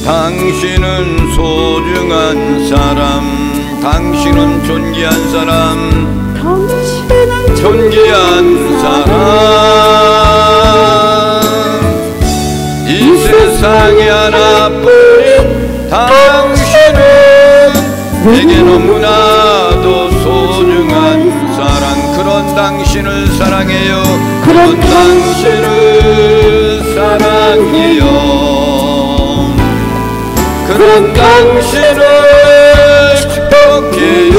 당신은 소중한 사람, 당신은 존귀한 사람, 당신은 존귀한 사람. 이 세상에 하나뿐인 당신은 내게 너무나도 소중한 사랑. 그런 당신을 사랑해요. 그런 당신을 사랑해요. 그런 당신을 축복해요.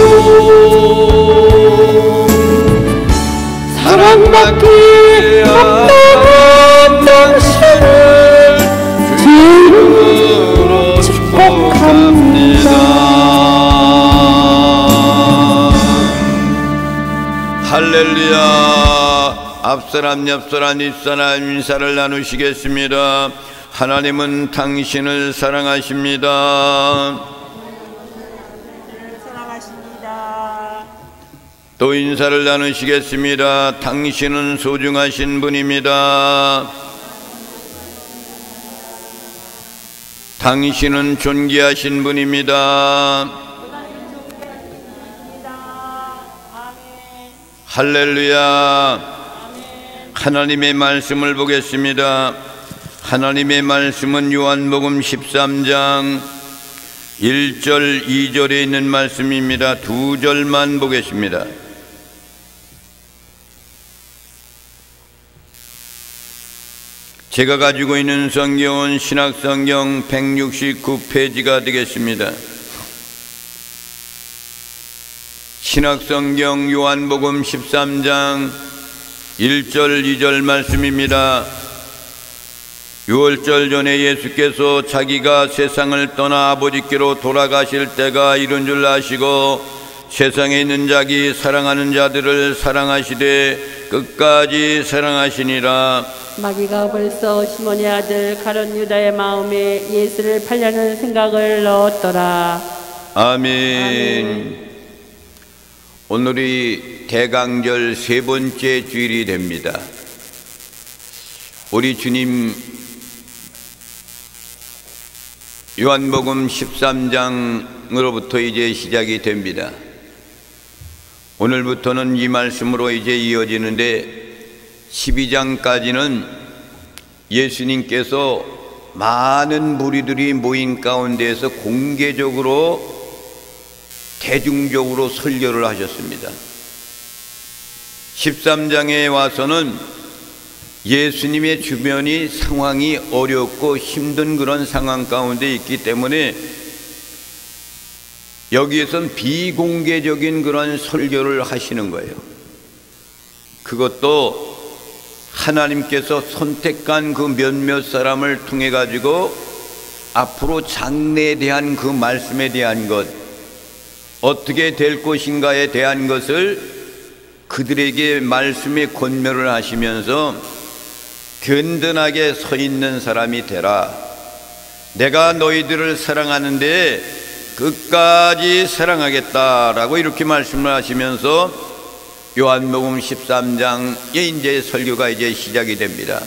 사랑받기 합당한 당신을 주 이름으로 축복합니다. 할렐루야. 앞사람 옆사람 윗사람 인사를 나누시겠습니다. 하나님은 당신을 사랑하십니다. 또 인사를 나누시겠습니다. 당신은 소중하신 분입니다. 당신은 존귀하신 분입니다. 할렐루야. 하나님의 말씀을 보겠습니다. 하나님의 말씀은 요한복음 13장 1절 2절에 있는 말씀입니다. 두 절만 보겠습니다. 제가 가지고 있는 성경은 신약성경 169페이지가 되겠습니다. 신약성경 요한복음 13장 1절 2절 말씀입니다. 6월절 전에 예수께서 자기가 세상을 떠나 아버지께로 돌아가실 때가 이른 줄 아시고 세상에 있는 자기 사랑하는 자들을 사랑하시되 끝까지 사랑하시니라. 마귀가 벌써 시몬의 아들 가룟 유다의 마음에 예수를 팔려는 생각을 넣었더라. 아멘. 오늘이 대강절 세 번째 주일이 됩니다. 우리 주님 요한복음 13장으로부터 이제 시작이 됩니다. 오늘부터는 이 말씀으로 이제 이어지는데 12장까지는 예수님께서 많은 무리들이 모인 가운데에서 공개적으로 대중적으로 설교를 하셨습니다. 13장에 와서는 예수님의 주변이 상황이 어렵고 힘든 그런 상황 가운데 있기 때문에 여기에선 비공개적인 그런 설교를 하시는 거예요. 그것도 하나님께서 선택한 그 몇몇 사람을 통해 가지고 앞으로 장래에 대한 그 말씀에 대한 것, 어떻게 될 것인가에 대한 것을 그들에게 말씀의 권면을 하시면서 든든하게 서 있는 사람이 되라. 내가 너희들을 사랑하는데 끝까지 사랑하겠다라고 이렇게 말씀을 하시면서 요한복음 13장에 이제 설교가 이제 시작이 됩니다.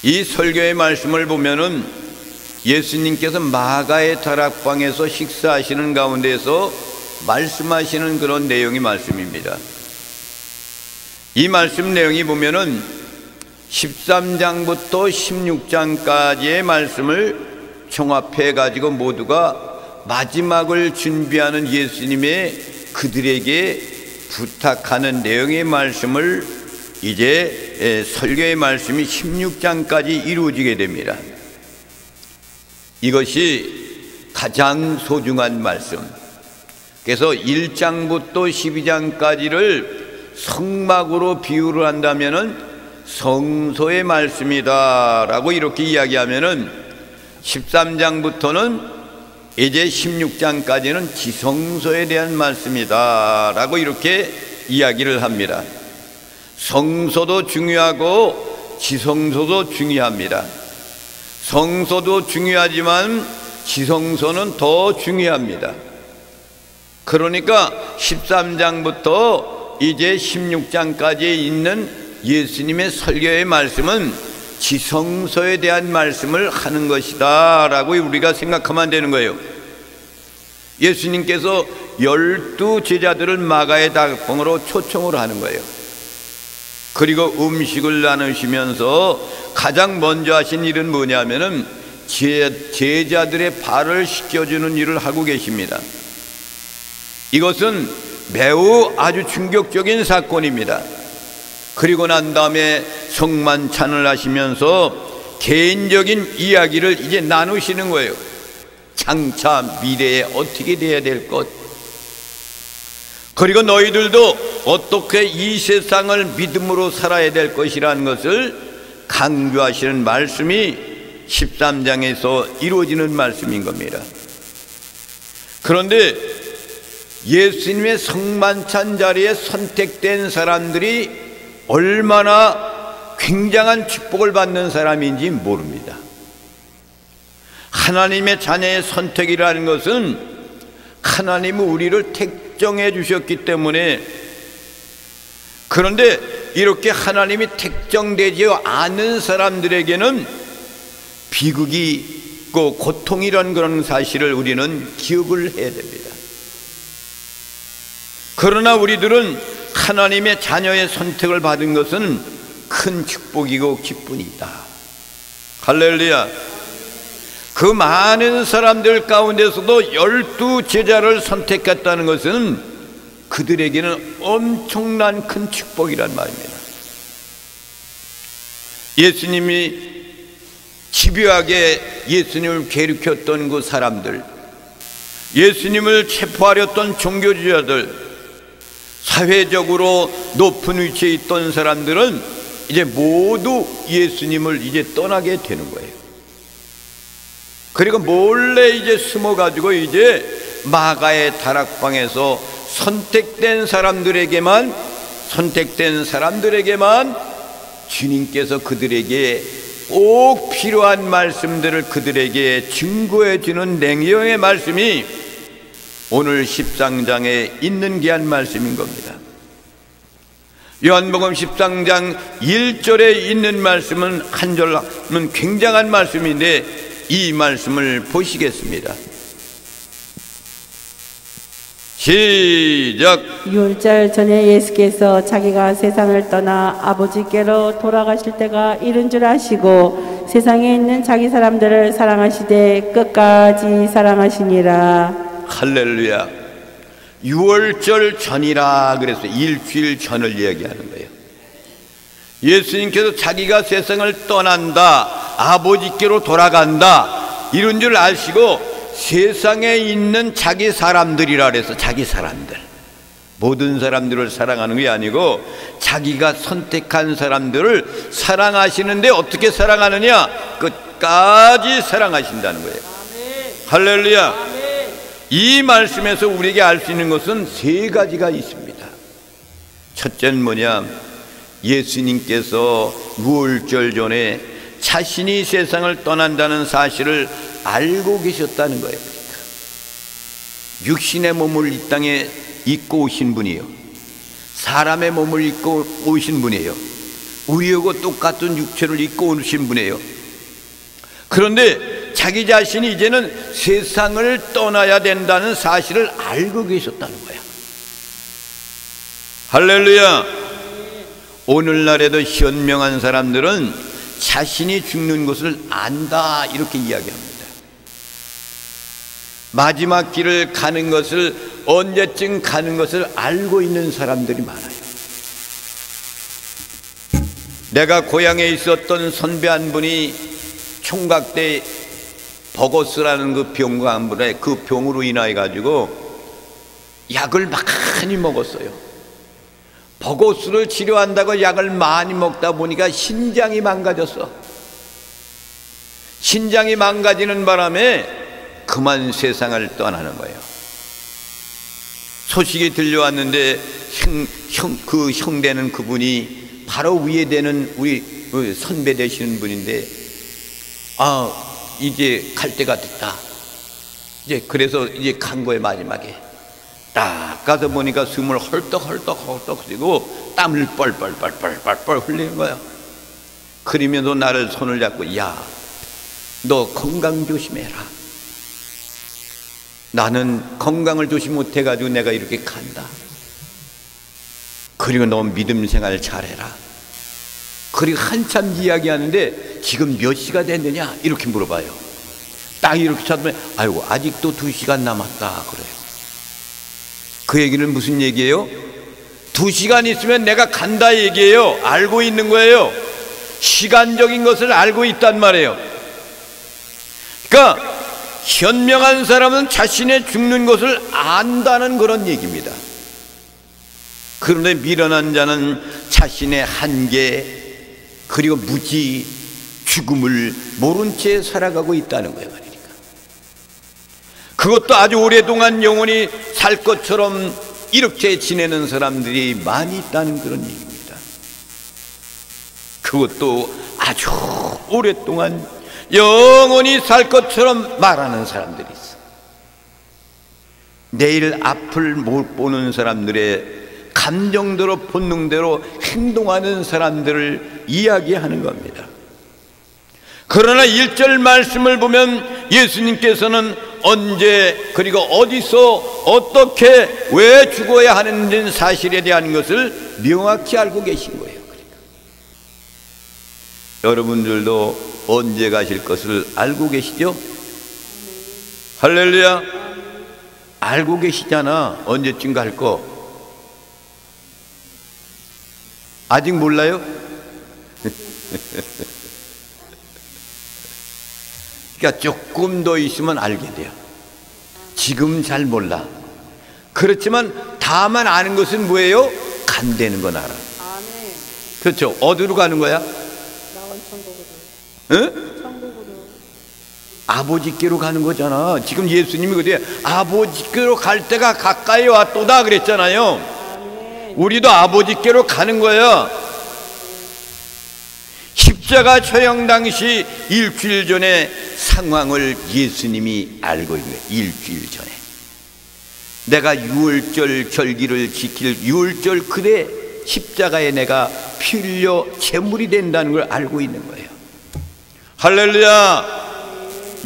이 설교의 말씀을 보면은 예수님께서 마가의 다락방에서 식사하시는 가운데서 말씀하시는 그런 내용이 말씀입니다. 이 말씀 내용이 보면은 13장부터 16장까지의 말씀을 종합해 가지고 모두가 마지막을 준비하는 예수님의 그들에게 부탁하는 내용의 말씀을 이제 설교의 말씀이 16장까지 이루어지게 됩니다. 이것이 가장 소중한 말씀. 그래서 1장부터 12장까지를 성막으로 비유를 한다면은 성소의 말씀이다 라고 이렇게 이야기하면은 13장부터는 이제 16장까지는 지성소에 대한 말씀이다 라고 이렇게 이야기를 합니다. 성소도 중요하고 지성소도 중요합니다. 성소도 중요하지만 지성소는 더 중요합니다. 그러니까 13장부터 이제 16장까지 있는 예수님의 설교의 말씀은 지성소에 대한 말씀을 하는 것이다 라고 우리가 생각하면 되는 거예요. 예수님께서 12 제자들을 마가의 다방으로 초청을 하는 거예요. 그리고 음식을 나누시면서 가장 먼저 하신 일은 뭐냐면은 제자들의 발을 씻겨주는 일을 하고 계십니다. 이것은 매우 아주 충격적인 사건입니다. 그리고 난 다음에 성만찬을 하시면서 개인적인 이야기를 이제 나누시는 거예요. 장차 미래에 어떻게 돼야 될 것, 그리고 너희들도 어떻게 이 세상을 믿음으로 살아야 될 것이라는 것을 강조하시는 말씀이 13장에서 이루어지는 말씀인 겁니다. 그런데 예수님의 성만찬 자리에 선택된 사람들이 얼마나 굉장한 축복을 받는 사람인지 모릅니다. 하나님의 자녀의 선택이라는 것은 하나님은 우리를 택정해 주셨기 때문에, 그런데 이렇게 하나님이 택정되지 않은 사람들에게는 비극이 있고 고통이라는 그런 사실을 우리는 기억을 해야 됩니다. 그러나 우리들은 하나님의 자녀의 선택을 받은 것은 큰 축복이고 기쁨이다. 할렐루야. 그 많은 사람들 가운데서도 12 제자를 선택했다는 것은 그들에게는 엄청난 큰 축복이란 말입니다. 예수님이 집요하게 예수님을 괴롭혔던 그 사람들, 예수님을 체포하렸던 종교주의자들, 사회적으로 높은 위치에 있던 사람들은 이제 모두 예수님을 이제 떠나게 되는 거예요. 그리고 몰래 이제 숨어가지고 이제 마가의 다락방에서 선택된 사람들에게만 주님께서 그들에게 꼭 필요한 말씀들을 그들에게 증거해 주는 냉정의 말씀이 오늘 13장에 있는 귀한 말씀인 겁니다. 요한복음 13장 1절에 있는 말씀은 한 절은 굉장한 말씀인데 이 말씀을 보시겠습니다. 시작. 유월절 전에 예수께서 자기가 세상을 떠나 아버지께로 돌아가실 때가 이른 줄 아시고 세상에 있는 자기 사람들을 사랑하시되 끝까지 사랑하시니라. 할렐루야. 유월절 전이라 그래서 일주일 전을 이야기하는 거예요. 예수님께서 자기가 세상을 떠난다, 아버지께로 돌아간다, 이런 줄 아시고 세상에 있는 자기 사람들이라 그래서 자기 사람들, 모든 사람들을 사랑하는 게 아니고 자기가 선택한 사람들을 사랑하시는데 어떻게 사랑하느냐? 끝까지 사랑하신다는 거예요. 할렐루야. 이 말씀에서 우리에게 알 수 있는 것은 세 가지가 있습니다. 첫째는 뭐냐? 예수님께서 유월절 전에 자신이 세상을 떠난다는 사실을 알고 계셨다는 거예요. 육신의 몸을 이 땅에 입고 오신 분이에요. 사람의 몸을 입고 오신 분이에요. 우리하고 똑같은 육체를 입고 오신 분이에요. 그런데 자기 자신이 이제는 세상을 떠나야 된다는 사실을 알고 계셨다는 거야. 할렐루야. 오늘날에도 현명한 사람들은 자신이 죽는 것을 안다 이렇게 이야기합니다. 마지막 길을 가는 것을, 언제쯤 가는 것을 알고 있는 사람들이 많아요. 내가 고향에 있었던 선배 한 분이 총각대 버거스라는 그 병간부에 그 병으로 인하여 가지고 약을 많이 먹었어요. 버거스를 치료한다고 약을 많이 먹다 보니까 신장이 망가졌어. 신장이 망가지는 바람에 그만 세상을 떠나는 거예요. 소식이 들려왔는데 그 형되는 그분이 바로 위에 되는 우리 선배 되시는 분인데, 이제 갈 때가 됐다. 이제 그래서 이제 간 거예요. 마지막에 딱 가서 보니까 숨을 헐떡 쉬고 땀을 뻘뻘 흘리는 거야. 그러면서 나를 손을 잡고, 야, 너 건강 조심해라. 나는 건강을 조심 못해가지고 내가 이렇게 간다. 그리고 너 믿음 생활 잘해라. 그리고 한참 이야기하는데 지금 몇 시가 됐느냐 이렇게 물어봐요. 딱 이렇게 찾으면 아이고 아직도 2시간 남았다 그래요. 그 얘기는 무슨 얘기예요? 2시간 있으면 내가 간다 얘기예요. 알고 있는 거예요. 시간적인 것을 알고 있단 말이에요. 그러니까 현명한 사람은 자신의 죽는 것을 안다는 그런 얘기입니다. 그런데 미련한 자는 자신의 한계 그리고 무지 죽음을 모른 채 살아가고 있다는 거예요. 그러니까 그것도 아주 오랫동안 영원히 살 것처럼 이렇게 지내는 사람들이 많이 있다는 그런 얘기입니다. 그것도 아주 오랫동안 영원히 살 것처럼 말하는 사람들이 있어. 내일 앞을 못 보는 사람들의 감정대로 본능대로 행동하는 사람들을 이야기하는 겁니다. 그러나 1절 말씀을 보면 예수님께서는 언제 그리고 어디서 어떻게 왜 죽어야 하는 사실에 대한 것을 명확히 알고 계신 거예요. 그러니까 여러분들도 언제 가실 것을 알고 계시죠? 할렐루야. 알고 계시잖아. 언제쯤 갈 거. 아직 몰라요? 그러니까 조금 더 있으면 알게 돼요. 지금 잘 몰라. 그렇지만 다만 아는 것은 뭐예요? 간다는 건 알아. 그렇죠. 어디로 가는 거야? 응? 아버지께로 가는 거잖아. 지금 예수님이 그래 아버지께로 갈 때가 가까이 왔도다 그랬잖아요. 우리도 아버지께로 가는 거야. 십자가 처형 당시 일주일 전에 상황을 예수님이 알고 있는 거예요. 일주일 전에 내가 유월절 절기를 지킬 유월절 그대 십자가에 내가 피 흘려 제물이 된다는 걸 알고 있는 거예요. 할렐루야.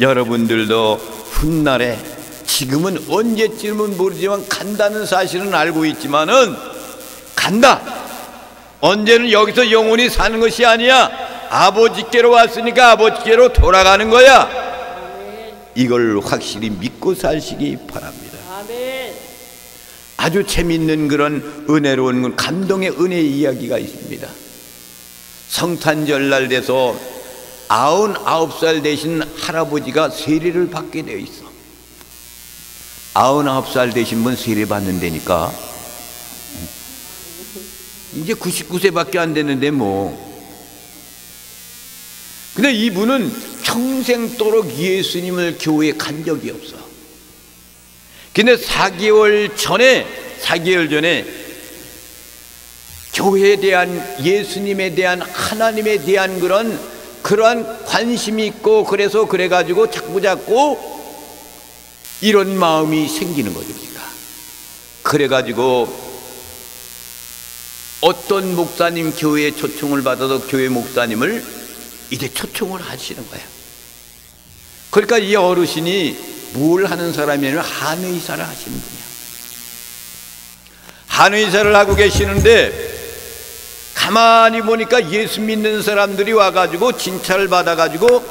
여러분들도 훗날에 지금은 언제쯤은 모르지만 간다는 사실은 알고 있지만은 간다. 언제는 여기서 영원히 사는 것이 아니야. 아버지께로 왔으니까 아버지께로 돌아가는 거야. 이걸 확실히 믿고 사시기 바랍니다. 아주 재밌는 그런 은혜로운 감동의 은혜 이야기가 있습니다. 성탄절 날 돼서 99살 되신 할아버지가 세례를 받게 되어 있어. 99살 되신 분 세례 받는다니까. 이제 99세밖에 안 되는데 뭐. 근데 이분은 평생도록 예수님을 교회에 간 적이 없어. 근데 4개월 전에 교회에 대한 예수님에 대한 하나님에 대한 그러한 관심이 있고 그래가지고 자꾸 이런 마음이 생기는 거죠. 그래가지고 어떤 목사님 교회에 초청을 받아서 교회 목사님을 이제 초청을 하시는 거야. 그러니까 이 어르신이 뭘 하는 사람이냐면 한의사를 하시는 분이야. 한의사를 하고 계시는데 가만히 보니까 예수 믿는 사람들이 와가지고 진찰을 받아가지고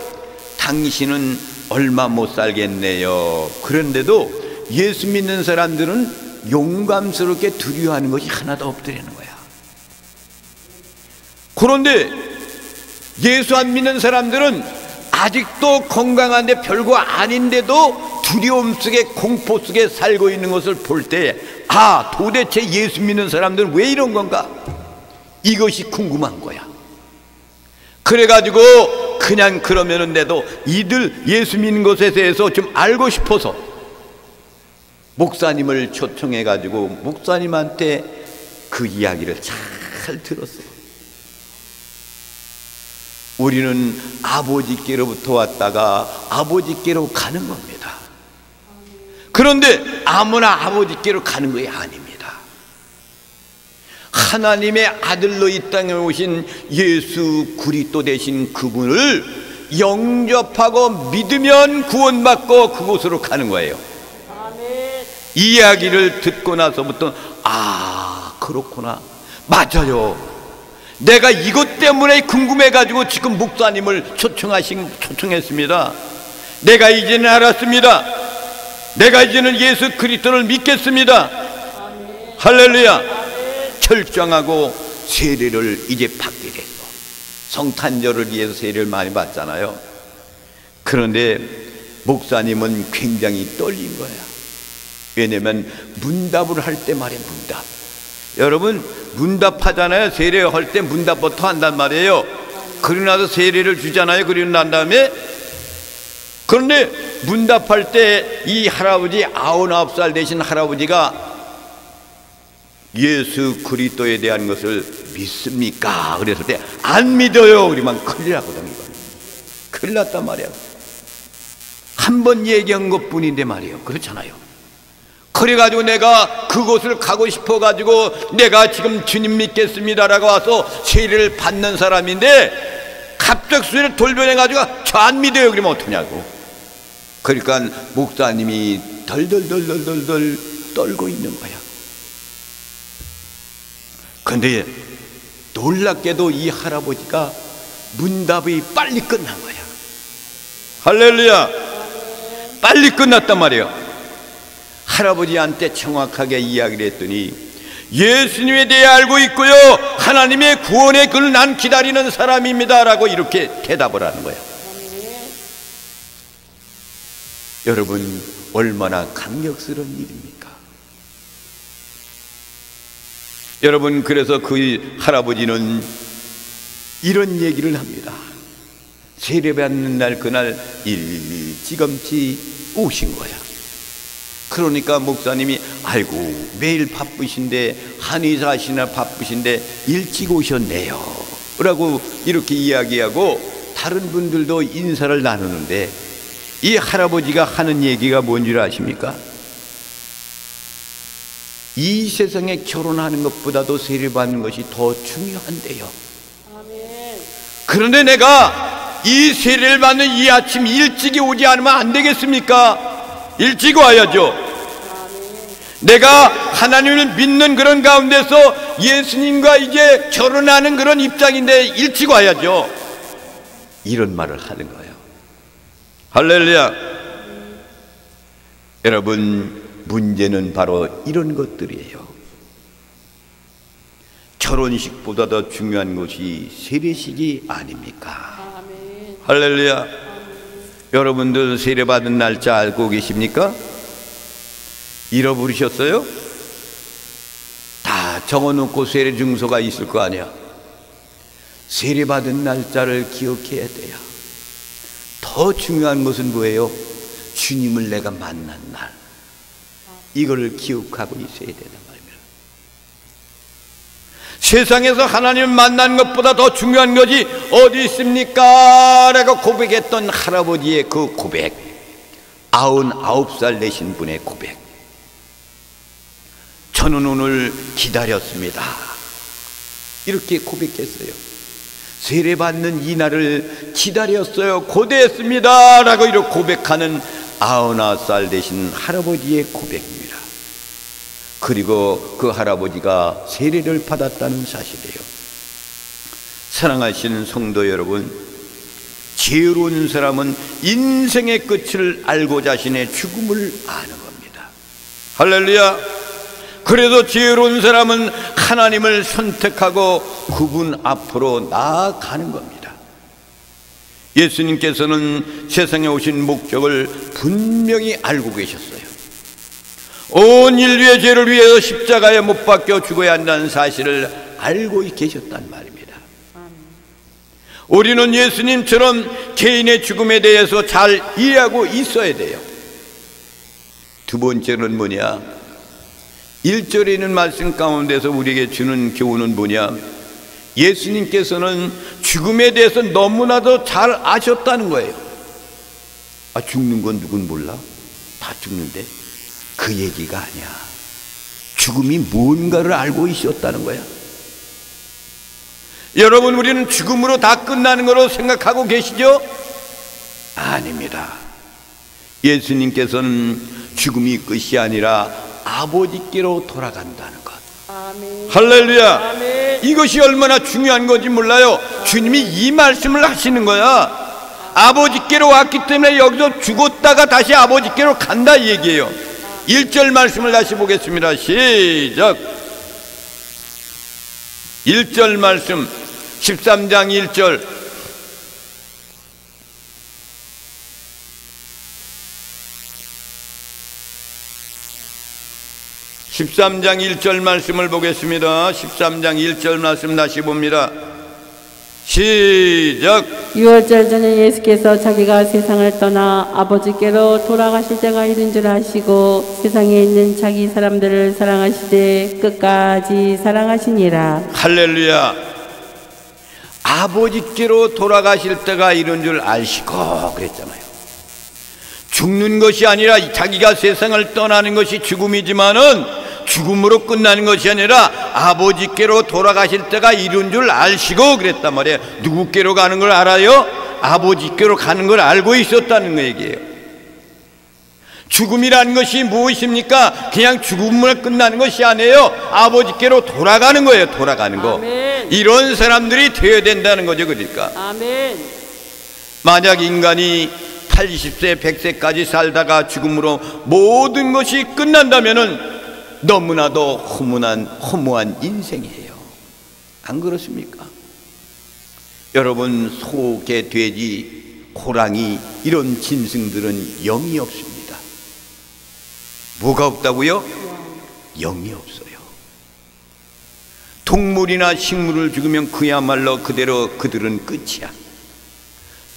당신은 얼마 못 살겠네요. 그런데도 예수 믿는 사람들은 용감스럽게 두려워하는 것이 하나도 없더라는 거야. 그런데 예수 안 믿는 사람들은 아직도 건강한데 별거 아닌데도 두려움 속에 공포 속에 살고 있는 것을 볼 때 아, 도대체 예수 믿는 사람들은 왜 이런 건가? 이것이 궁금한 거야. 그래가지고 그냥 그러면은데도 이들 예수 믿는 것에 대해서 좀 알고 싶어서 목사님을 초청해가지고 목사님한테 그 이야기를 잘 들었어요. 우리는 아버지께로부터 왔다가 아버지께로 가는 겁니다. 그런데 아무나 아버지께로 가는 것이 아닙니다. 하나님의 아들로 이 땅에 오신 예수 그리스도 되신 그분을 영접하고 믿으면 구원받고 그곳으로 가는 거예요. 이 이야기를 듣고 나서부터 그렇구나, 맞아요, 내가 이것 때문에 궁금해가지고 지금 목사님을 초청했습니다. 내가 이제는 알았습니다. 내가 이제는 예수 그리스도를 믿겠습니다. 할렐루야. 결정하고 세례를 이제 받게 됐고, 성탄절을 위해서 세례를 많이 받잖아요. 그런데 목사님은 굉장히 떨린 거야. 왜냐면 문답을 할 때 말이에요. 문답, 여러분 문답하잖아요. 세례할 때 문답부터 한단 말이에요. 그러고 나서 세례를 주잖아요. 그러고 난 다음에, 그런데 문답할 때 이 할아버지 99살 되신 할아버지가 예수 그리스도에 대한 것을 믿습니까? 그랬을 때 안 믿어요. 그러면 큰일 나거든요. 큰일 났단 말이에요. 한 번 얘기한 것뿐인데 말이에요. 그렇잖아요. 그래가지고 내가 그곳을 가고 싶어가지고 내가 지금 주님 믿겠습니다라고 와서 세례를 받는 사람인데 갑작스레 돌변해가지고 저 안 믿어요. 그러면 어떡냐고. 그러니까 목사님이 덜덜덜덜덜 떨고 있는 거야. 근데 놀랍게도 이 할아버지가 문답이 빨리 끝난 거야. 할렐루야. 빨리 끝났단 말이에요. 할아버지한테 정확하게 이야기를 했더니 예수님에 대해 알고 있고요, 하나님의 구원의 그를 난 기다리는 사람입니다 라고 이렇게 대답을 하는 거예요. 여러분, 얼마나 감격스러운 일입니까? 여러분, 그래서 그 할아버지는 이런 얘기를 합니다. 세례받는 날 그날 일찌감치 오신 거야. 그러니까 목사님이 아이고 매일 바쁘신데, 한의사시나 바쁘신데 일찍 오셨네요 라고 이렇게 이야기하고 다른 분들도 인사를 나누는데, 이 할아버지가 하는 얘기가 뭔 줄 아십니까? 이 세상에 결혼하는 것보다도 세례받는 것이 더 중요한데요. 그런데 내가 이 세례를 받는 이 아침 일찍이 오지 않으면 안 되겠습니까? 일찍 와야죠. 내가 하나님을 믿는 그런 가운데서 예수님과 이제 결혼하는 그런 입장인데 일찍 와야죠. 이런 말을 하는 거예요. 할렐루야. 여러분, 문제는 바로 이런 것들이에요. 결혼식보다 더 중요한 것이 세례식이 아닙니까? 아멘. 할렐루야. 아멘. 여러분들 세례받은 날짜 알고 계십니까? 잃어버리셨어요? 다 적어놓고 세례 증서가 있을 거 아니야. 세례받은 날짜를 기억해야 돼요. 더 중요한 것은 뭐예요? 주님을 내가 만난 날, 이거를 기억하고 있어야 된단 말입니다. 세상에서 하나님을 만난 것보다 더 중요한 것이 어디 있습니까? 라고 고백했던 할아버지의 그 고백, 99살 되신 분의 고백. 저는 오늘 기다렸습니다, 이렇게 고백했어요. 세례받는 이 날을 기다렸어요, 고대했습니다 라고 이렇게 고백하는 99살 되신 할아버지의 고백입니다. 그리고 그 할아버지가 세례를 받았다는 사실이에요. 사랑하시는 성도 여러분, 지혜로운 사람은 인생의 끝을 알고 자신의 죽음을 아는 겁니다. 할렐루야. 그래서 지혜로운 사람은 하나님을 선택하고 그분 앞으로 나아가는 겁니다. 예수님께서는 세상에 오신 목적을 분명히 알고 계셨어요. 온 인류의 죄를 위해서 십자가에 못 박혀 죽어야 한다는 사실을 알고 계셨단 말입니다. 우리는 예수님처럼 개인의 죽음에 대해서 잘 이해하고 있어야 돼요. 두 번째는 뭐냐? 1절에 있는 말씀 가운데서 우리에게 주는 교훈은 뭐냐? 예수님께서는 죽음에 대해서 너무나도 잘 아셨다는 거예요. 죽는 건 누군 몰라? 다 죽는데. 그 얘기가 아니야. 죽음이 뭔가를 알고 있었다는 거야. 여러분, 우리는 죽음으로 다 끝나는 거로 생각하고 계시죠? 아닙니다. 예수님께서는 죽음이 끝이 아니라 아버지께로 돌아간다는 것. 아멘. 할렐루야. 아멘. 이것이 얼마나 중요한 건지 몰라요. 주님이 이 말씀을 하시는 거야. 아버지께로 왔기 때문에 여기서 죽었다가 다시 아버지께로 간다 이 얘기예요. 1절 말씀을 다시 보겠습니다. 시작. 1절 말씀, 13장 1절. (13장 1절) 말씀을 보겠습니다. 13장 1절 말씀 다시 봅니다. 시작. 유월절 전에 예수께서 자기가 세상을 떠나 아버지께로 돌아가실 때가 이른 줄 아시고 세상에 있는 자기 사람들을 사랑하시되 끝까지 사랑하시니라. 할렐루야. 아버지께로 돌아가실 때가 이른 줄 아시고 그랬잖아요. 죽는 것이 아니라 자기가 세상을 떠나는 것이 죽음이지만은 죽음으로 끝나는 것이 아니라 아버지께로 돌아가실 때가 이른 줄 아시고 그랬단 말이에요. 누구께로 가는 걸 알아요? 아버지께로 가는 걸 알고 있었다는 거 얘기예요. 죽음이라는 것이 무엇입니까? 그냥 죽음으로 끝나는 것이 아니에요. 아버지께로 돌아가는 거예요. 돌아가는 거. 아멘. 이런 사람들이 되어야 된다는 거죠. 그러니까 아멘. 만약 인간이 80세, 100세까지 살다가 죽음으로 모든 것이 끝난다면은 너무나도 허무한 인생이에요. 안 그렇습니까? 여러분, 소, 개, 돼지, 호랑이 이런 짐승들은 영이 없습니다. 뭐가 없다고요? 영이 없어요. 동물이나 식물을 죽이면 그야말로 그대로 그들은 끝이야.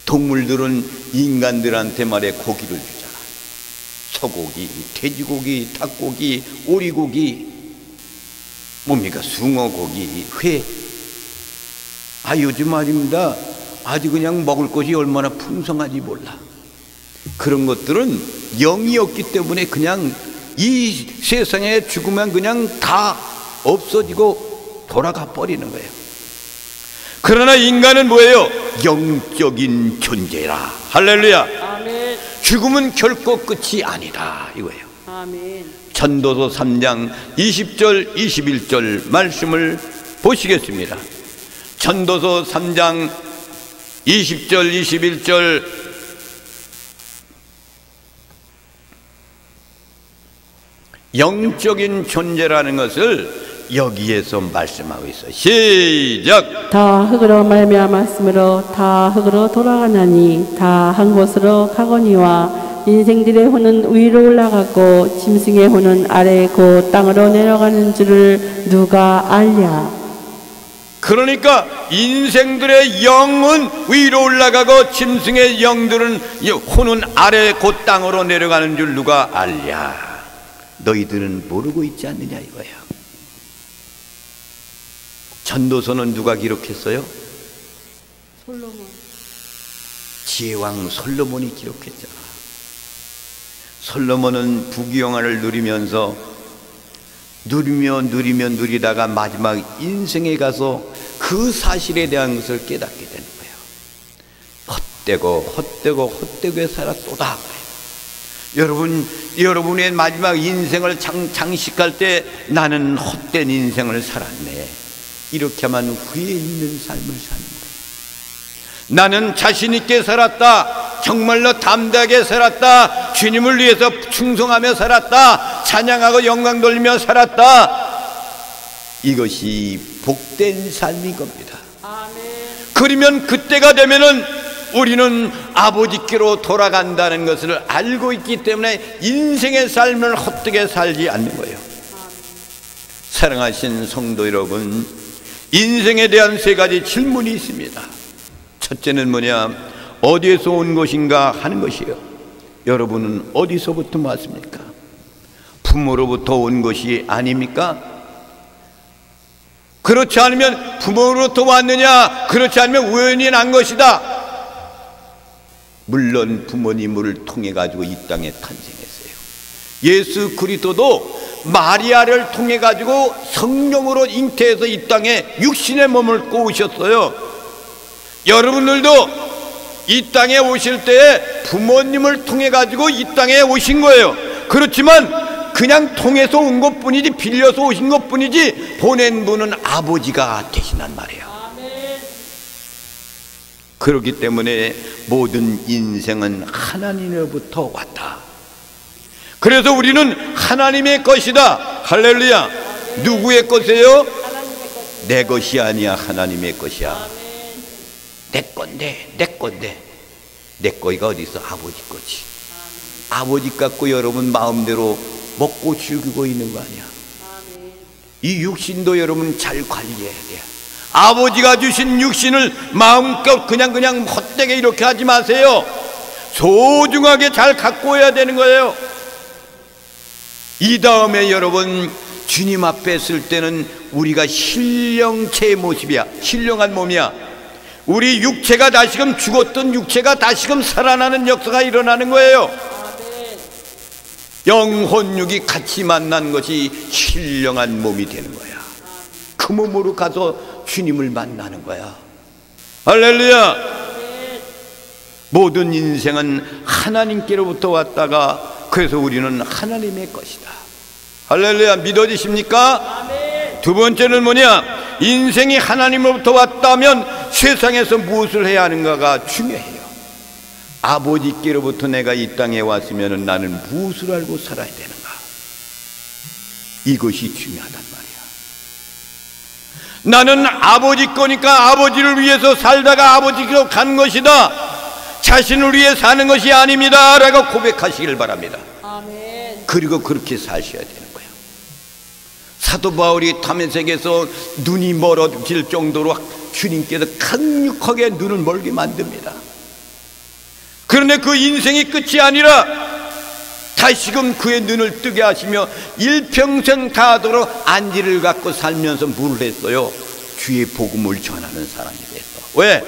동물들은 인간들한테 말해 고기를 주잖아. 소고기, 돼지고기, 닭고기, 오리고기, 뭡니까? 숭어고기, 회. 요즘 말입니다. 아주 그냥 먹을 것이 얼마나 풍성한지 몰라. 그런 것들은 영이 없기 때문에 그냥 이 세상에 죽으면 그냥 다 없어지고 돌아가 버리는 거예요. 그러나 인간은 뭐예요? 영적인 존재라. 할렐루야. 아멘. 죽음은 결코 끝이 아니다 이거예요. 아멘. 전도서 3장 20절 21절 말씀을 보시겠습니다. 전도서 3장 20절 21절. 영적인 존재라는 것을 여기에서 말씀하고 있어요. 시작. 다 흙으로 말미암았으므로 다 흙으로 돌아가나니 다 한 곳으로 가거니와 인생들의 혼은 위로 올라가고 짐승의 혼은 아래 곧 땅으로 내려가는 줄을 누가 알랴. 그러니까 인생들의 영은 위로 올라가고 짐승의 영들은 혼은 아래 곧 땅으로 내려가는 줄 누가 알랴. 너희들은 모르고 있지 않느냐 이거예요. 전도서는 누가 기록했어요? 솔로몬. 지혜왕 솔로몬이 기록했잖아. 솔로몬은 부귀영화를 누리면서 누리다가 마지막 인생에 가서 그 사실에 대한 것을 깨닫게 되는 거예요. 헛되고 살았도다. 여러분의 마지막 인생을 장식할 때 나는 헛된 인생을 살았네. 이렇게 하면 후회 있는 삶을 사는 거예요. 나는 자신 있게 살았다. 정말로 담대하게 살았다. 주님을 위해서 충성하며 살았다. 찬양하고 영광 돌리며 살았다. 이것이 복된 삶인 겁니다. 아멘. 그러면 그때가 되면은 우리는 아버지께로 돌아간다는 것을 알고 있기 때문에 인생의 삶을 헛되게 살지 않는 거예요. 사랑하신 성도 여러분, 인생에 대한 세 가지 질문이 있습니다. 첫째는 뭐냐? 어디에서 온 것인가 하는 것이에요. 여러분은 어디서부터 왔습니까? 부모로부터 온 것이 아닙니까? 그렇지 않으면 부모로부터 왔느냐? 그렇지 않으면 우연히 난 것이다. 물론 부모님을 통해 가지고 이 땅에 탄생했어요. 예수 그리스도도 마리아를 통해 가지고 성령으로 잉태해서 이 땅에 육신의 몸을 꼬우셨어요. 여러분들도 이 땅에 오실 때에 부모님을 통해 가지고 이 땅에 오신 거예요. 그렇지만 그냥 통해서 온 것뿐이지, 빌려서 오신 것뿐이지, 보낸 분은 아버지가 되신단 말이에요. 그렇기 때문에 모든 인생은 하나님으로부터 왔다. 그래서 우리는 하나님의 것이다. 할렐루야. 누구의 것이에요? 내 것이 아니야, 하나님의 것이야. 내 건데, 내 건데. 내 거가 어디 있어? 아버지 거지. 아버지 갖고 여러분 마음대로 먹고 즐기고 있는 거 아니야. 이 육신도 여러분 잘 관리해야 돼. 아버지가 주신 육신을 마음껏 그냥 헛되게 이렇게 하지 마세요. 소중하게 잘 갖고 해야 되는 거예요. 이 다음에 여러분, 주님 앞에 설 때는 우리가 신령체의 모습이야. 신령한 몸이야. 우리 육체가 다시금, 죽었던 육체가 다시금 살아나는 역사가 일어나는 거예요. 영혼육이 같이 만난 것이 신령한 몸이 되는 거야. 그 몸으로 가서 주님을 만나는 거야. 할렐루야. 모든 인생은 하나님께로부터 왔다가, 그래서 우리는 하나님의 것이다. 할렐루야. 믿어지십니까? 두 번째는 뭐냐? 인생이 하나님으로부터 왔다면 세상에서 무엇을 해야 하는가가 중요해요. 아버지께로부터 내가 이 땅에 왔으면 나는 무엇을 알고 살아야 되는가? 이것이 중요하단 말이야. 나는 아버지 거니까 아버지를 위해서 살다가 아버지께로 간 것이다. 자신을 위해 사는 것이 아닙니다 라고 고백하시길 바랍니다. 아멘. 그리고 그렇게 사셔야 되는 거예요. 사도 바울이 다메섹에서 눈이 멀어질 정도로 주님께서 강력하게 눈을 멀게 만듭니다. 그런데 그 인생이 끝이 아니라 다시금 그의 눈을 뜨게 하시며 일평생 다하도록 안지를 갖고 살면서 뭘 했어요? 주의 복음을 전하는 사람이 됐어. 왜?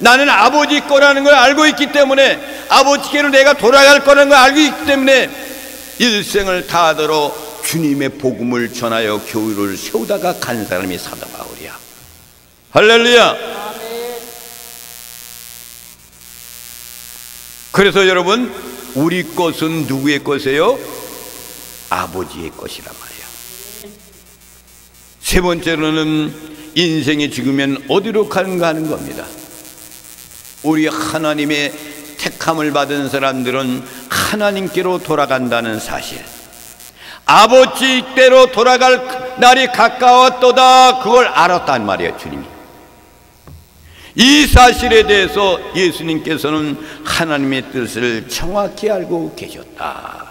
나는 아버지 거라는 걸 알고 있기 때문에, 아버지께로 내가 돌아갈 거라는 걸 알고 있기 때문에 일생을 다하도록 주님의 복음을 전하여 교회를 세우다가 간 사람이 사도 바울이야. 할렐루야. 그래서 여러분, 우리 것은 누구의 것이에요? 아버지의 것이란 말이야. 세 번째로는 인생이 죽으면 어디로 가는가 하는 겁니다. 우리 하나님의 택함을 받은 사람들은 하나님께로 돌아간다는 사실, 아버지께로 돌아갈 날이 가까웠도다, 그걸 알았단 말이에요. 주님이 이 사실에 대해서 예수님께서는 하나님의 뜻을 정확히 알고 계셨다.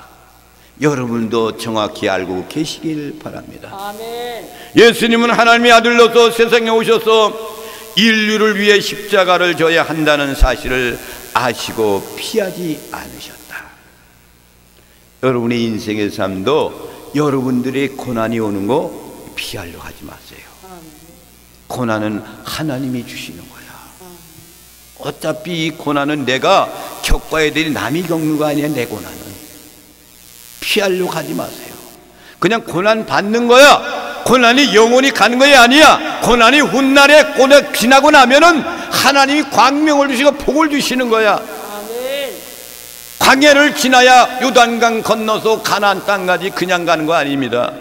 여러분도 정확히 알고 계시길 바랍니다. 아멘. 예수님은 하나님의 아들로서 세상에 오셔서 인류를 위해 십자가를 져야 한다는 사실을 아시고 피하지 않으셨다. 여러분의 인생의 삶도 여러분들의 고난이 오는 거 피하려고 하지 마세요. 고난은 하나님이 주시는 거야. 어차피 이 고난은 내가 겪어야 되니 남이 겪는 거 아니야. 내 고난은 피하려고 하지 마세요. 그냥 고난 받는 거야. 고난이 영원히 가는 것이 아니야. 고난이 훗날에 고난 지나고 나면은 하나님이 광명을 주시고 복을 주시는 거야. 광야를 지나야 요단강 건너서 가나안 땅까지 그냥 가는 거 아닙니다.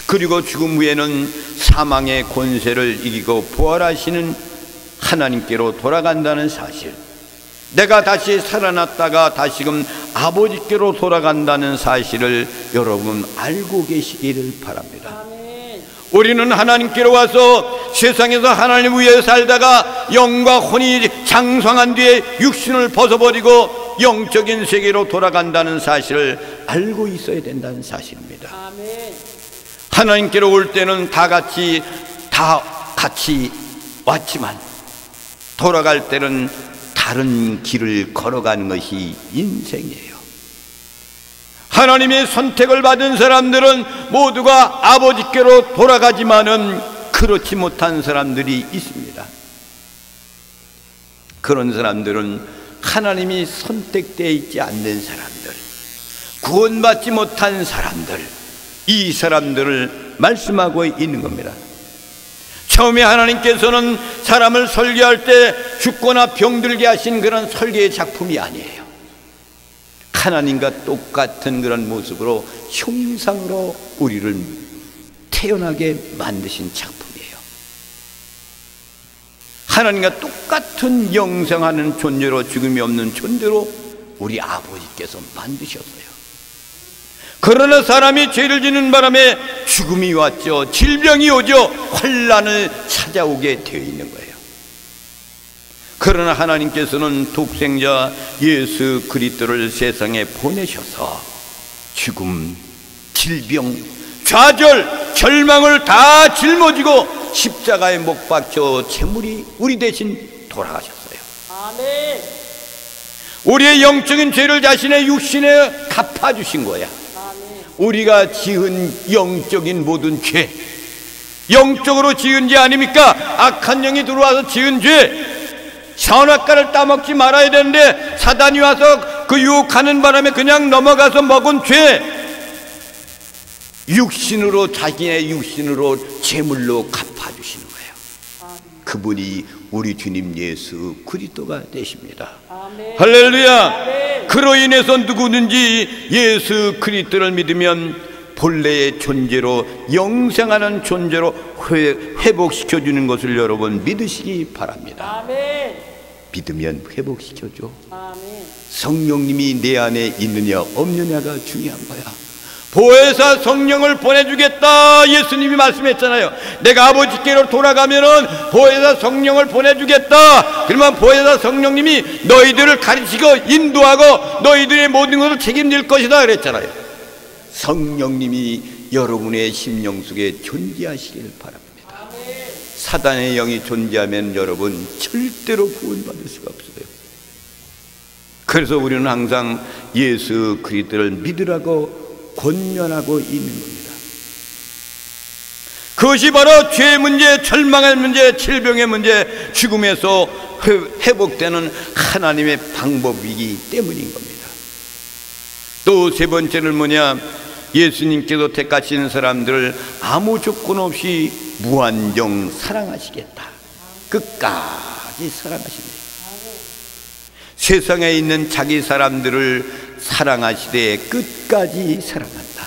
그리고 죽음 후에는 사망의 권세를 이기고 부활하시는 하나님께로 돌아간다는 사실, 내가 다시 살아났다가 다시금 아버지께로 돌아간다는 사실을 여러분 알고 계시기를 바랍니다. 우리는 하나님께로 와서 세상에서 하나님 위해 살다가 영과 혼이 장성한 뒤에 육신을 벗어버리고 영적인 세계로 돌아간다는 사실을 알고 있어야 된다는 사실입니다. 하나님께로 올 때는 다 같이 왔지만 돌아갈 때는 다른 길을 걸어가는 것이 인생이에요. 하나님의 선택을 받은 사람들은 모두가 아버지께로 돌아가지만은 그렇지 못한 사람들이 있습니다. 그런 사람들은 하나님이 선택되어 있지 않는 사람들, 구원받지 못한 사람들, 이 사람들을 말씀하고 있는 겁니다. 처음에 하나님께서는 사람을 설계할 때 죽거나 병들게 하신 그런 설계의 작품이 아니에요. 하나님과 똑같은 그런 모습으로 형상으로 우리를 태어나게 만드신 작품이에요. 하나님과 똑같은 영생하는 존재로, 죽음이 없는 존재로 우리 아버지께서 만드셨어요. 그러나 사람이 죄를 짓는 바람에 죽음이 왔죠. 질병이 오죠. 환난을 찾아오게 되어 있는 거예요. 그러나 하나님께서는 독생자 예수 그리스도를 세상에 보내셔서 죽음, 질병, 좌절, 절망을 다 짊어지고 십자가에 못 박혀 제물이 우리 대신 돌아가셨어요. 아멘. 우리의 영적인 죄를 자신의 육신에 갚아주신 거야. 우리가 지은 영적인 모든 죄, 영적으로 지은 죄 아닙니까? 악한 영이 들어와서 지은 죄, 선악과를 따먹지 말아야 되는데 사단이 와서 그 유혹하는 바람에 그냥 넘어가서 먹은 죄, 육신으로, 자기의 육신으로 제물로 갚아주시는 거예요. 그분이 우리 주님 예수 그리스도가 되십니다. 아멘. 할렐루야. 아멘. 그로 인해서 누구든지 예수 그리스도를 믿으면 본래의 존재로, 영생하는 존재로 회복시켜주는 것을 여러분 믿으시기 바랍니다. 아멘. 믿으면 회복시켜줘. 아멘. 성령님이 내 안에 있느냐 없느냐가 중요한 거야. 보혜사 성령을 보내주겠다 예수님이 말씀했잖아요. 내가 아버지께로 돌아가면은 보혜사 성령을 보내주겠다. 그러면 보혜사 성령님이 너희들을 가르치고 인도하고 너희들의 모든 것을 책임질 것이다 그랬잖아요. 성령님이 여러분의 심령 속에 존재하시길 바랍니다. 사단의 영이 존재하면 여러분 절대로 구원받을 수가 없어요. 그래서 우리는 항상 예수 그리스도를 믿으라고 권면하고 있는 겁니다. 그것이 바로 죄의 문제, 절망의 문제, 질병의 문제, 죽음에서 회복되는 하나님의 방법이기 때문인 겁니다. 또 세 번째는 뭐냐? 예수님께서 택하신 사람들을 아무 조건 없이 무한정 사랑하시겠다. 끝까지 사랑하십니다. 세상에 있는 자기 사람들을 사랑하시되 끝까지 사랑한다.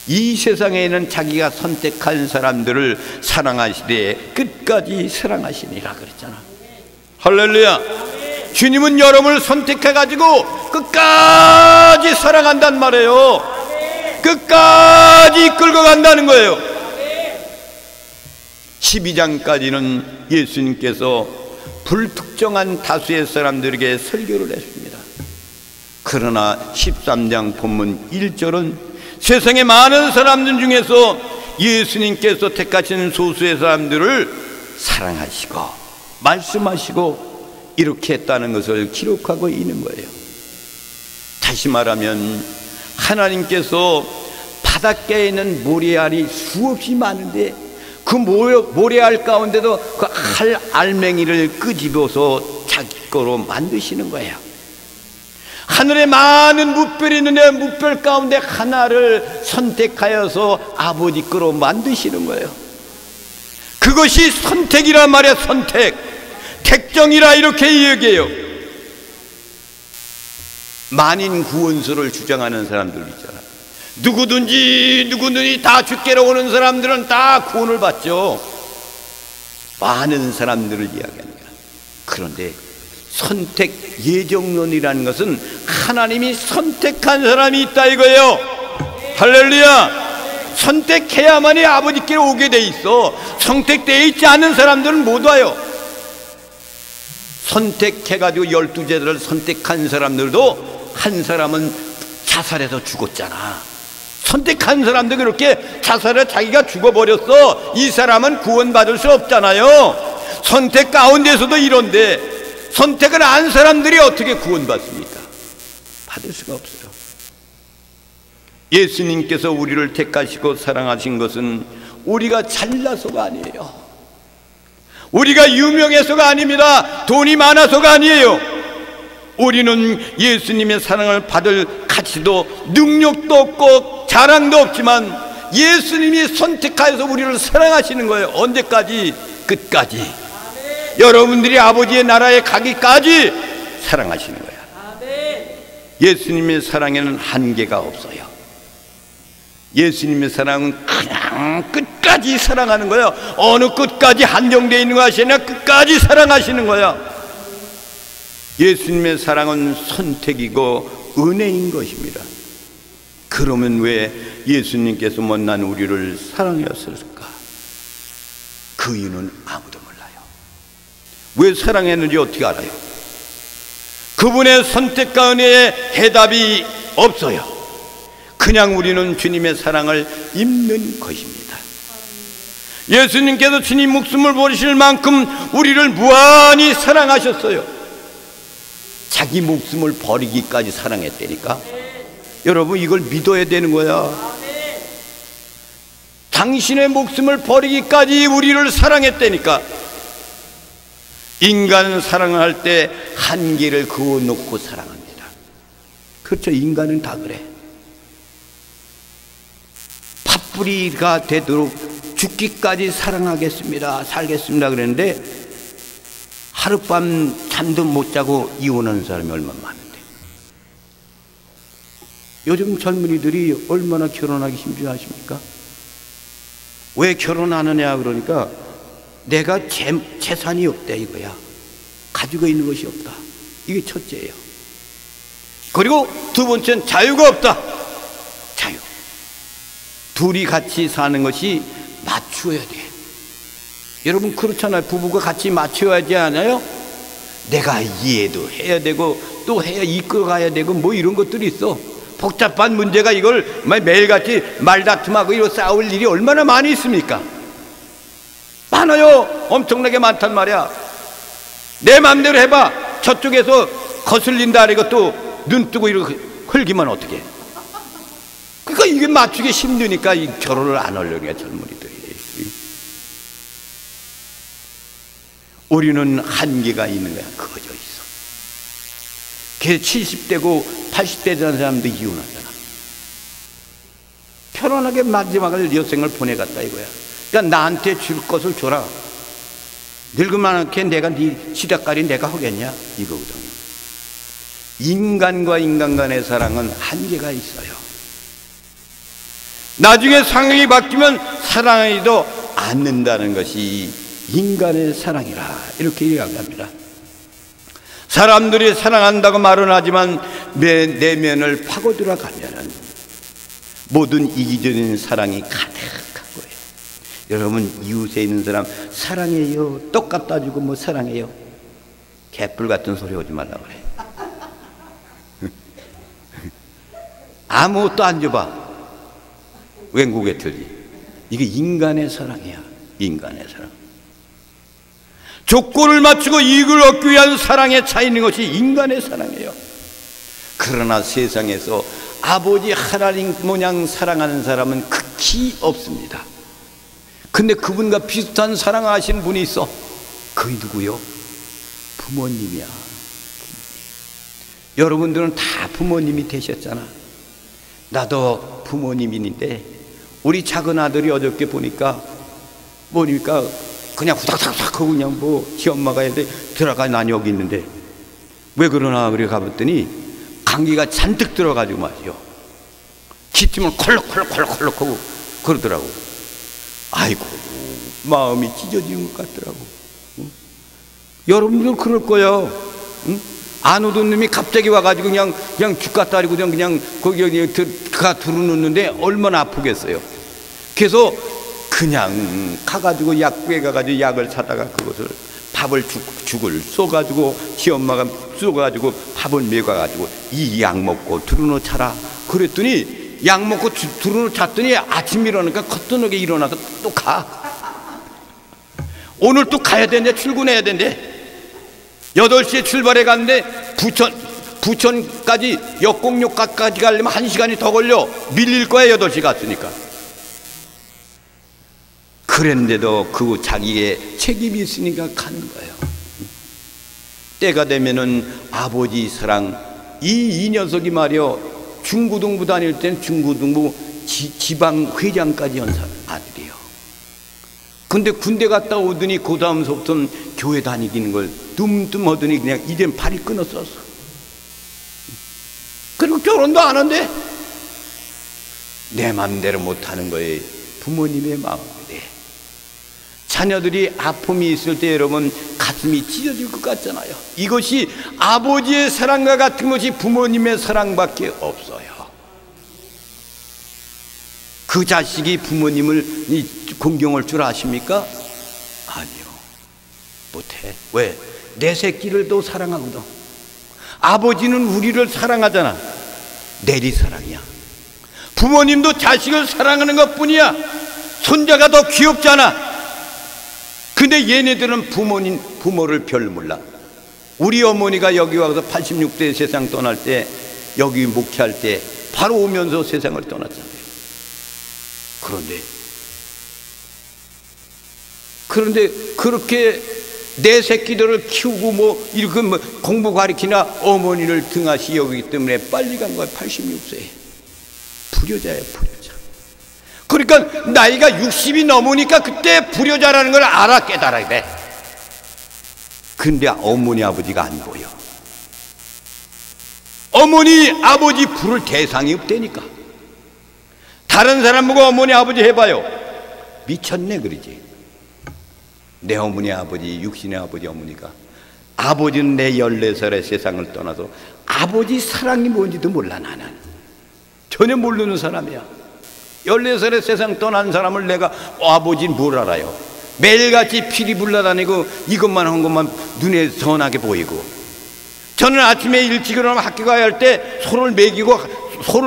이 세상에 있는 자기가 선택한 사람들을 사랑하시되 끝까지 사랑하시니라 그랬잖아. 할렐루야. 주님은 여러분을 선택해가지고 끝까지 사랑한단 말이에요. 끝까지 끌고 간다는 거예요. 12장까지는 예수님께서 불특정한 다수의 사람들에게 설교를 했습니다. 그러나 13장 본문 1절은 세상의 많은 사람들 중에서 예수님께서 택하신 소수의 사람들을 사랑하시고 말씀하시고 이렇게 했다는 것을 기록하고 있는 거예요. 다시 말하면 하나님께서 바닷가에 있는 모래알이 수없이 많은데 그 모래알 가운데도 그 알맹이를 끄집어서 자기 거로 만드시는 거예요. 하늘에 많은 무별이 있는데 무별 가운데 하나를 선택하여서 아버지 거로 만드시는 거예요. 그것이 선택이란 말이야. 선택, 택정이라 이렇게 얘기해요. 만인 구원소를 주장하는 사람들 있잖아. 누구든지 다 주께로 오는 사람들은 다 구원을 받죠. 많은 사람들을 이야기합니다. 그런데 선택 예정론이라는 것은 하나님이 선택한 사람이 있다 이거예요. 할렐루야. 선택해야만이 아버지께로 오게 돼 있어. 선택되어 있지 않은 사람들은 못 와요. 선택해가지고 12제자를 선택한 사람들도 한 사람은 자살해서 죽었잖아. 선택한 사람도 그렇게 자살해 자기가 죽어버렸어. 이 사람은 구원받을 수 없잖아요. 선택 가운데서도 이런데 선택을 안 사람들이 어떻게 구원받습니까? 받을 수가 없어요. 예수님께서 우리를 택하시고 사랑하신 것은 우리가 잘나서가 아니에요. 우리가 유명해서가 아닙니다. 돈이 많아서가 아니에요. 우리는 예수님의 사랑을 받을 가치도 능력도 없고 자랑도 없지만 예수님이 선택하여서 우리를 사랑하시는 거예요. 언제까지? 끝까지. 여러분들이 아버지의 나라에 가기까지 사랑하시는 거예요. 예수님의 사랑에는 한계가 없어요. 예수님의 사랑은 그냥 끝까지 사랑하는 거예요. 어느 끝까지 한정되어 있는 것이 아니라 끝까지 사랑하시는 거예요. 예수님의 사랑은 선택이고 은혜인 것입니다. 그러면 왜 예수님께서 못난 우리를 사랑하셨을까? 그 이유는 아무도 몰라요. 왜 사랑했는지 어떻게 알아요? 그분의 선택과 은혜에 해답이 없어요. 그냥 우리는 주님의 사랑을 입는 것입니다. 예수님께서 주님 목숨을 버리실 만큼 우리를 무한히 사랑하셨어요. 자기 목숨을 버리기까지 사랑했다니까. 여러분, 이걸 믿어야 되는 거야. 당신의 목숨을 버리기까지 우리를 사랑했다니까. 인간은 사랑을 할 때 한계를 그어놓고 사랑합니다. 그렇죠? 인간은 다 그래. 팥뿌리가 되도록 죽기까지 사랑하겠습니다, 살겠습니다 그랬는데 하룻밤 잠도 못 자고 이혼하는 사람이 얼마나 많은데. 요즘 젊은이들이 얼마나 결혼하기 힘들어하십니까? 왜 결혼하느냐 그러니까 내가 재산이 없다 이거야. 가지고 있는 것이 없다. 이게 첫째예요. 그리고 두 번째는 자유가 없다. 자유. 둘이 같이 사는 것이 맞추어야 돼. 여러분 그렇잖아요. 부부가 같이 맞춰야 하지 않아요? 내가 이해도 해야 되고 또 해야 이끌어가야 되고 뭐 이런 것들이 있어. 복잡한 문제가 이걸 매일같이 말다툼하고 이런 싸울 일이 얼마나 많이 있습니까? 많아요. 엄청나게 많단 말이야. 내 마음대로 해봐. 저쪽에서 거슬린다 이거 또 눈 뜨고 이렇게 흘기면 어떡해. 그러니까 이게 맞추기 힘드니까 이 결혼을 안 하려는 거야 젊은이들이. 우리는 한계가 있는 거야. 그어져 있어. 걔 70대고 80대 된 사람도 이혼하잖아. 편안하게 마지막을 여생을 보내갔다 이거야. 그러니까 나한테 줄 것을 줘라. 늙으면 않게 내가 네 지략가리 내가 하겠냐 이거거든요. 인간과 인간 간의 사랑은 한계가 있어요. 나중에 상황이 바뀌면 사랑하지도 않는다는 것이 인간의 사랑이라 이렇게 이야기합니다. 사람들이 사랑한다고 말은 하지만 내 내면을 파고 들어가면은 모든 이기적인 사랑이 가득한 거예요. 여러분 이웃에 있는 사람 사랑해요 떡 갖다 주고 뭐 사랑해요 개뿔 같은 소리 하지 말라고 그래. 아무것도 안 줘봐. 웬 고개 틀지. 이게 인간의 사랑이야. 인간의 사랑. 조건을 맞추고 이익을 얻기 위한 사랑에 차 있는 것이 인간의 사랑이에요. 그러나 세상에서 아버지 하나님 모양 사랑하는 사람은 극히 없습니다. 근데 그분과 비슷한 사랑하시는 분이 있어. 그게 누구요? 부모님이야. 여러분들은 다 부모님이 되셨잖아. 나도 부모님인데 우리 작은 아들이 어저께 보니까 뭐니까 그냥 후닥닥닥 하고 그냥 뭐 지 엄마가 해야 돼 들어가 난 여기 있는데 왜 그러나 그래 가봤더니 감기가 잔뜩 들어가지고 말이요 기침을 콜록콜록콜록 하고 그러더라고. 아이고 마음이 찢어지는 것 같더라고. 응? 여러분들 그럴 거예요. 응? 안 오던 놈이 갑자기 와가지고 그냥 죽 갖다 버리고 그냥 거기 들어놓는데 얼마나 아프겠어요. 그래서 그냥 가가지고 약국에 가가지고 약을 사다가 그것을 밥을 죽을 쏘가지고 지 엄마가 쏘가지고 밥을 먹어가지고 이 약 먹고 들어놓자라 그랬더니 약 먹고 들어놓았더니 아침 일어나니까 커튼하게 일어나서 또 가. 오늘 또 가야 되는데 출근해야 되는데 8시에 출발해 갔는데 부천까지 역곡역까지 가려면 1시간이 더 걸려. 밀릴 거야 8시 갔으니까. 그랬는데도 그 자기의 책임이 있으니까 가는 거예요. 때가 되면은 아버지 사랑, 이 녀석이 말이요, 중고등부 다닐 때는 중고등부 지방 회장까지 한 아들이에요. 근데 군대 갔다 오더니 그 다음서부터는 교회 다니는 걸 뜸뜸하더니 그냥 이젠 발이 끊었었어. 그리고 결혼도 안 한대. 내 맘대로 못하는 거예요. 부모님의 마음인데 자녀들이 아픔이 있을 때 여러분 가슴이 찢어질 것 같잖아요. 이것이 아버지의 사랑과 같은 것이 부모님의 사랑밖에 없어요. 그 자식이 부모님을 공경할 줄 아십니까? 아니요, 못해. 왜? 내 새끼를 더 사랑하거든. 아버지는 우리를 사랑하잖아. 내리사랑이야. 부모님도 자식을 사랑하는 것 뿐이야. 손자가 더 귀엽잖아. 근데 얘네들은 부모를 별 몰라. 우리 어머니가 여기 와서 86대 세상 떠날 때, 여기 목회할 때 바로 오면서 세상을 떠났잖아요. 그런데 그렇게 내 새끼들을 키우고 뭐 이렇게 뭐 공부 가르치나 어머니를 등하시 여기기 때문에 빨리 간 거야. 86세에 불효자예요, 불효자. 그러니까 나이가 60이 넘으니까 그때 불효자라는 걸 알아, 깨달아야 돼. 근데 어머니 아버지가 안 보여. 어머니 아버지 부를 대상이 없다니까. 다른 사람 보고 어머니 아버지 해봐요. 미쳤네 그러지. 내 어머니 아버지, 육신의 아버지 어머니가, 아버지는 내 14살에 세상을 떠나서 아버지 사랑이 뭔지도 몰라. 나는 전혀 모르는 사람이야. 14살에 세상 떠난 사람을 내가 아버지는 뭘 알아요. 매일같이 피리 불러다니고 이것만 한 것만 눈에 선하게 보이고, 저는 아침에 일찍 일어나면 학교 가야 할 때 소를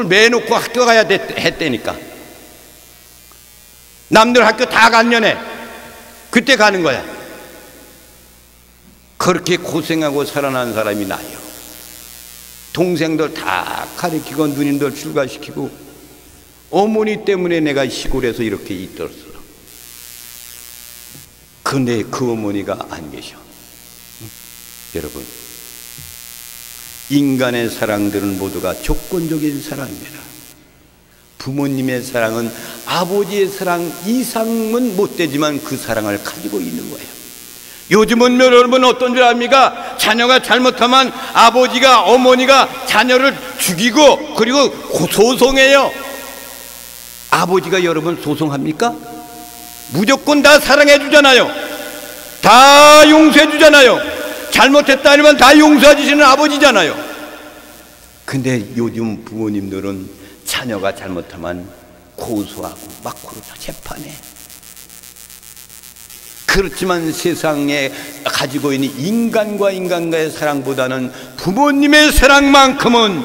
매놓고 학교 가야 했다니까. 남들 학교 다 갔냐네. 그때 가는 거야. 그렇게 고생하고 살아난 사람이 나요. 동생들 다 가르치고 누님들 출가시키고 어머니 때문에 내가 시골에서 이렇게 있었어. 근데 그 어머니가 안 계셔. 여러분, 인간의 사랑들은 모두가 조건적인 사랑입니다. 부모님의 사랑은 아버지의 사랑 이상은 못 되지만 그 사랑을 가지고 있는 거예요. 요즘은 여러분 어떤 줄 압니까? 자녀가 잘못하면 아버지가, 어머니가 자녀를 죽이고 그리고 소송해요. 아버지가 여러분 소송합니까? 무조건 다 사랑해 주잖아요. 다 용서해 주잖아요. 잘못했다 하면 다 용서해 주시는 아버지잖아요. 근데 요즘 부모님들은 자녀가 잘못하면 고소하고 막 그러죠, 재판에. 그렇지만 세상에 가지고 있는 인간과 인간과의 사랑보다는 부모님의 사랑만큼은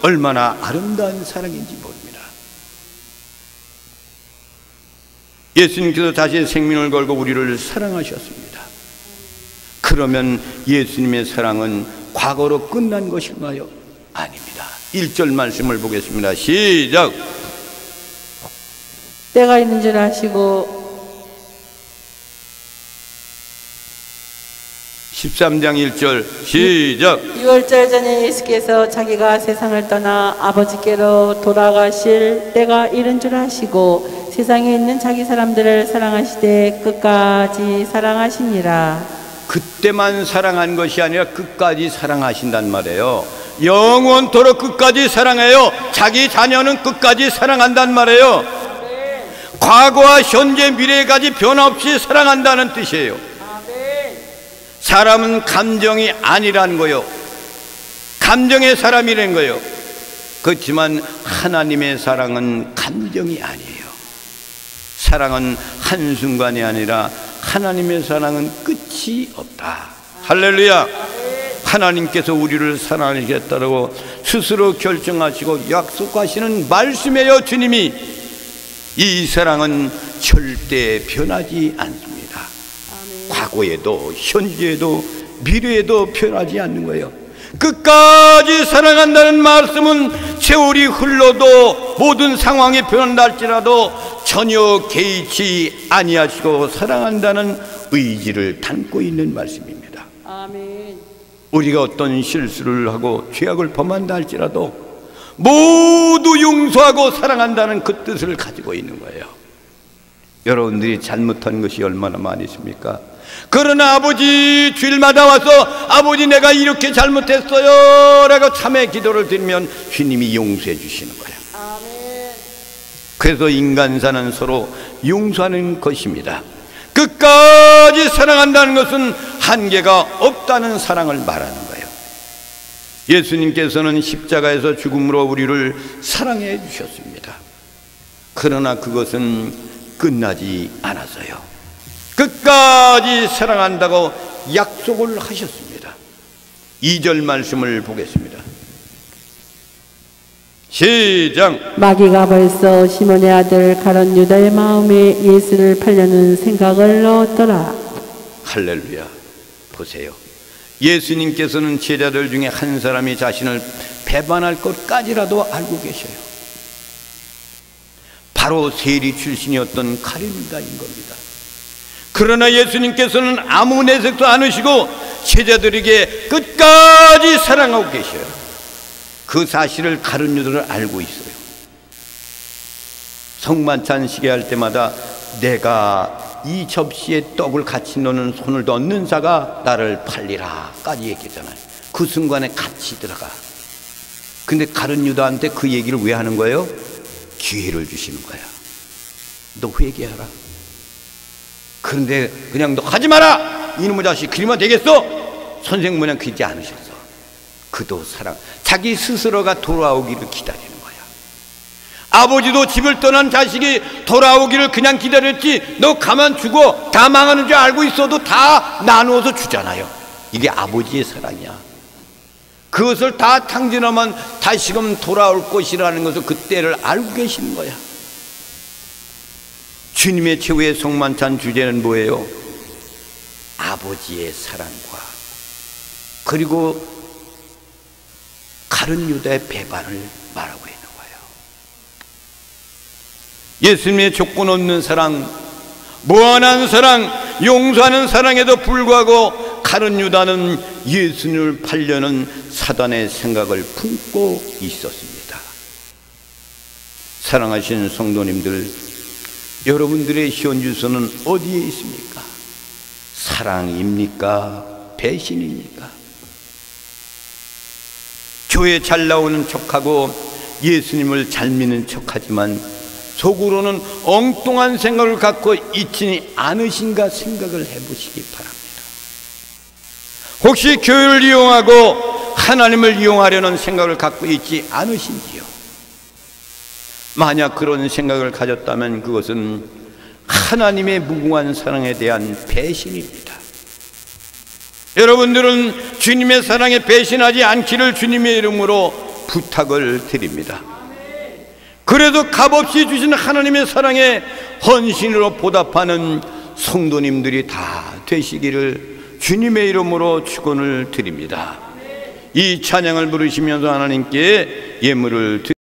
얼마나 아름다운 사랑인지 모릅니다. 예수님께서 자신의 생명을 걸고 우리를 사랑하셨습니다. 그러면 예수님의 사랑은 과거로 끝난 것인가요? 아닙니다. 1절 말씀을 보겠습니다. 시작. 때가 있는 줄 아시고 13장 1절 시작. 6월절 전에 예수께서 자기가 세상을 떠나 아버지께로 돌아가실 때가 이른 줄 아시고 세상에 있는 자기 사람들을 사랑하시되 끝까지 사랑하시니라. 그때만 사랑한 것이 아니라 끝까지 사랑하신단 말이에요. 영원토록 끝까지 사랑해요. 자기 자녀는 끝까지 사랑한단 말이에요. 과거와 현재 미래까지 변함없이 사랑한다는 뜻이에요. 사람은 감정이 아니라는 거요. 감정의 사람이라는 거요. 그렇지만 하나님의 사랑은 감정이 아니에요. 사랑은 한순간이 아니라 하나님의 사랑은 끝이 없다. 할렐루야. 하나님께서 우리를 사랑하시겠다고 스스로 결정하시고 약속하시는 말씀이에요. 주님이. 이 사랑은 절대 변하지 않습니다. 과거에도 현재에도 미래에도 변하지 않는 거예요. 끝까지 사랑한다는 말씀은 세월이 흘러도 모든 상황이 변할지라도 전혀 개의치 아니하시고 사랑한다는 의지를 담고 있는 말씀입니다. 아멘. 우리가 어떤 실수를 하고 죄악을 범한다 할지라도 모두 용서하고 사랑한다는 그 뜻을 가지고 있는 거예요. 여러분들이 잘못한 것이 얼마나 많이 있습니까? 그러나 아버지 주일마다 와서 아버지 내가 이렇게 잘못했어요 라고 참회 기도를 드리면 주님이 용서해 주시는 거예요. 그래서 인간사는 서로 용서하는 것입니다. 끝까지 사랑한다는 것은 한계가 없다는 사랑을 말하는 거예요. 예수님께서는 십자가에서 죽음으로 우리를 사랑해 주셨습니다. 그러나 그것은 끝나지 않았어요. 끝까지 사랑한다고 약속을 하셨습니다. 2절 말씀을 보겠습니다. 시작. 마귀가 벌써 시몬의 아들 가룟 유다의 마음에 예수를 팔려는 생각을 넣었더라. 할렐루야. 보세요. 예수님께서는 제자들 중에 한 사람이 자신을 배반할 것까지라도 알고 계셔요. 바로 세리 출신이었던 가룟 유다인 겁니다. 그러나 예수님께서는 아무 내색도 않으시고 제자들에게 끝까지 사랑하고 계셔요. 그 사실을 가룟 유다를 알고 있어요. 성만찬 시계 할 때마다 내가 이 접시에 떡을 같이 넣는 손을 넣는 자가 나를 팔리라까지 얘기했잖아요. 그 순간에 같이 들어가. 근데 가룟 유다한테 그 얘기를 왜 하는 거예요? 기회를 주시는 거야. 너 회개하라. 그런데 그냥 너 하지 마라 이놈의 자식 그리면 되겠어? 선생 모양 그러지 않으셨어. 그도 사랑, 자기 스스로가 돌아오기를 기다리는 거야. 아버지도 집을 떠난 자식이 돌아오기를 그냥 기다렸지 너 가만 죽어 다 망하는 줄 알고 있어도 다 나누어서 주잖아요. 이게 아버지의 사랑이야. 그것을 다 탕진하면 다시금 돌아올 것이라는 것을 그때를 알고 계시는 거야. 주님의 최후의 성만찬 주제는 뭐예요? 아버지의 사랑과 그리고 가룟 유다의 배반을 말하고 있는 거예요. 예수님의 조건 없는 사랑, 무한한 사랑, 용서하는 사랑에도 불구하고 가룟 유다는 예수님을 팔려는 사단의 생각을 품고 있었습니다. 사랑하시는 성도님들, 여러분들의 현주소는 어디에 있습니까? 사랑입니까? 배신입니까? 교회 잘 나오는 척하고 예수님을 잘 믿는 척하지만 속으로는 엉뚱한 생각을 갖고 있지는 않으신가 생각을 해보시기 바랍니다. 혹시 교회를 이용하고 하나님을 이용하려는 생각을 갖고 있지 않으신지요? 만약 그런 생각을 가졌다면 그것은 하나님의 무궁한 사랑에 대한 배신입니다. 여러분들은 주님의 사랑에 배신하지 않기를 주님의 이름으로 부탁을 드립니다. 그래도 값없이 주신 하나님의 사랑에 헌신으로 보답하는 성도님들이 다 되시기를 주님의 이름으로 축원을 드립니다. 이 찬양을 부르시면서 하나님께 예물을 드립니다.